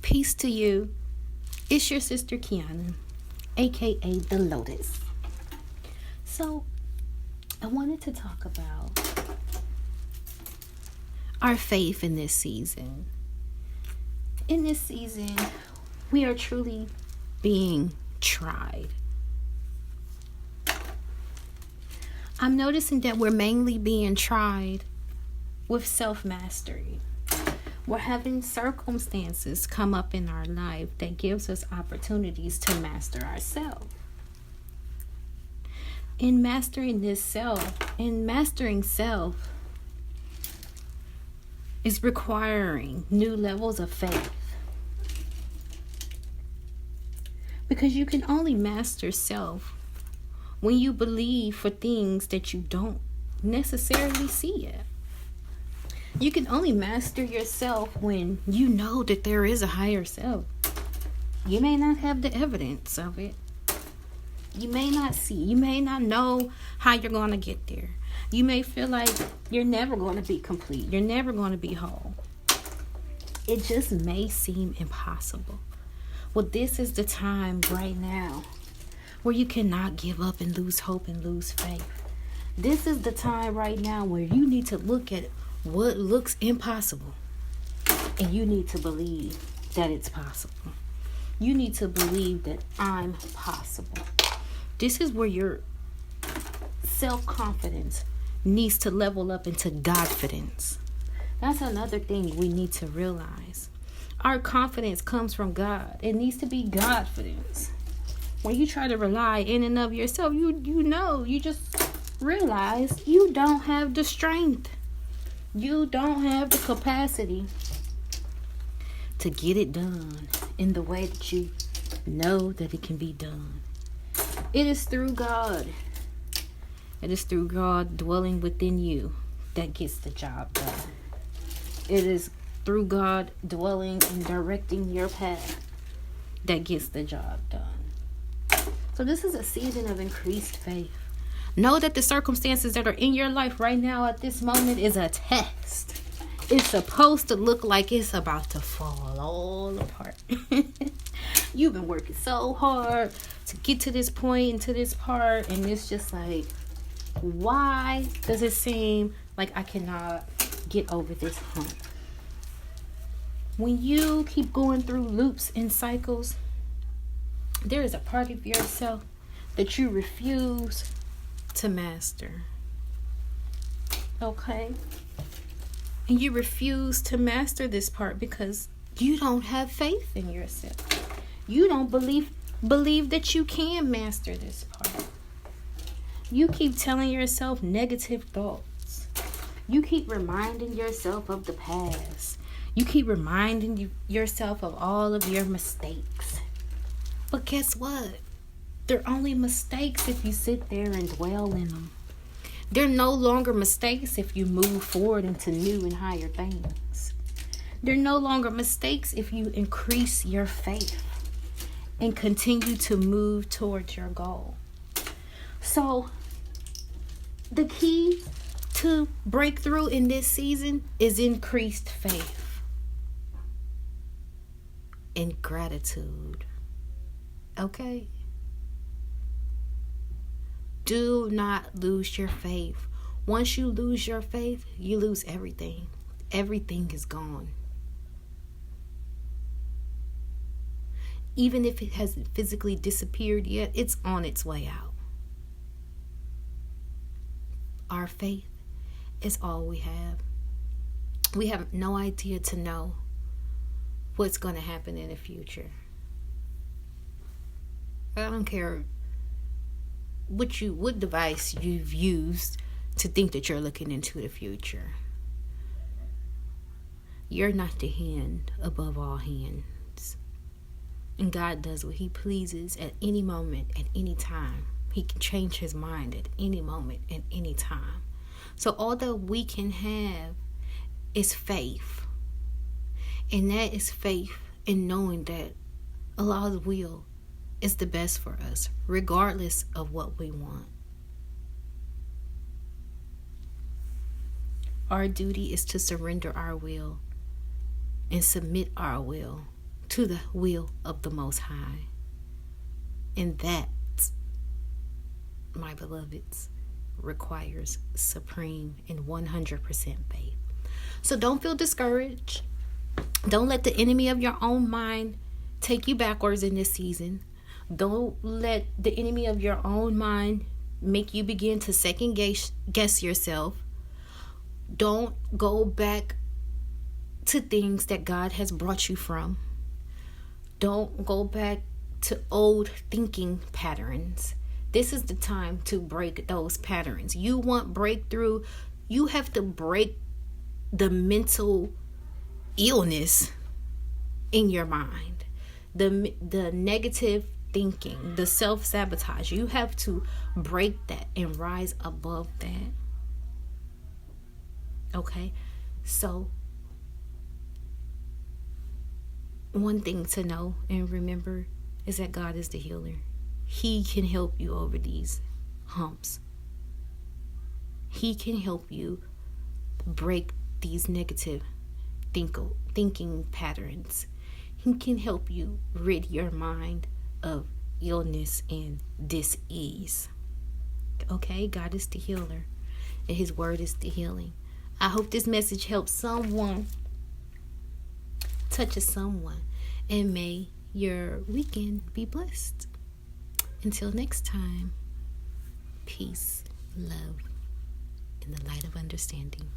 Peace to you. It's your sister Kiana, aka The Lotus. So, I wanted to talk about our faith in this season. In this season, we are truly being tried. I'm noticing that we're mainly being tried with self-mastery. We're having circumstances come up in our life that gives us opportunities to master ourselves. In mastering self is requiring new levels of faith. Because you can only master self when you believe for things that you don't necessarily see yet. You can only master yourself when you know that there is a higher self. You may not have the evidence of it. You may not see. You may not know how you're going to get there. You may feel like you're never going to be complete. You're never going to be whole. It just may seem impossible. Well, this is the time right now where you cannot give up and lose hope and lose faith. This is the time right now where you need to look at what looks impossible, and you need to believe that it's possible. You need to believe that I'm possible. This is where your self-confidence needs to level up into Godfidence. That's another thing we need to realize. Our confidence comes from God. It needs to be Godfidence. When you try to rely in and of yourself, you just realize you don't have the strength. You don't have the capacity to get it done in the way that you know that it can be done. It is through God. It is through God dwelling within you that gets the job done. It is through God dwelling and directing your path that gets the job done. So this is a season of increased faith. Know that the circumstances that are in your life right now at this moment is a test. It's supposed to look like it's about to fall all apart. You've been working so hard to get to this point and to this part, and it's just like, why does it seem like I cannot get over this hump? When you keep going through loops and cycles, there is a part of yourself that you refuse to master. Okay? And you refuse to master this part because you don't have faith in yourself. You don't believe that you can master this part. You keep telling yourself negative thoughts. You keep reminding yourself of the past. You keep reminding yourself of all of your mistakes. But guess what? They're only mistakes if you sit there and dwell in them. They're no longer mistakes if you move forward into new and higher things. They're no longer mistakes if you increase your faith and continue to move towards your goal. So, the key to breakthrough in this season is increased faith and gratitude. Okay? Do not lose your faith. Once you lose your faith, you lose everything. Everything is gone. Even if it hasn't physically disappeared yet, it's on its way out. Our faith is all we have. We have no idea to know what's going to happen in the future. I don't care what device you've used to think that you're looking into the future. You're not the hand above all hands. And God does what he pleases at any moment, at any time. He can change his mind at any moment, at any time. So all that we can have is faith. And that is faith in knowing that Allah's will is the best for us, regardless of what we want. Our duty is to surrender our will and submit our will to the will of the Most High. And that, my beloveds, requires supreme and 100% faith. So don't feel discouraged. Don't let the enemy of your own mind take you backwards in this season. Don't let the enemy of your own mind make you begin to second guess yourself. Don't go back to things that God has brought you from. Don't go back to old thinking patterns. This is the time to break those patterns. You want breakthrough, you have to break the mental illness in your mind, the negative thinking, the self-sabotage. You have to break that and rise above that. Okay? So, one thing to know and remember is that God is the healer. He can help you over these humps. He can help you break these negative thinking patterns. He can help you rid your mind of illness and dis-ease. Okay? God is the healer, and His word is the healing. I hope this message helps someone, touches someone, and may your weekend be blessed. Until next time, peace, love, and the light of understanding.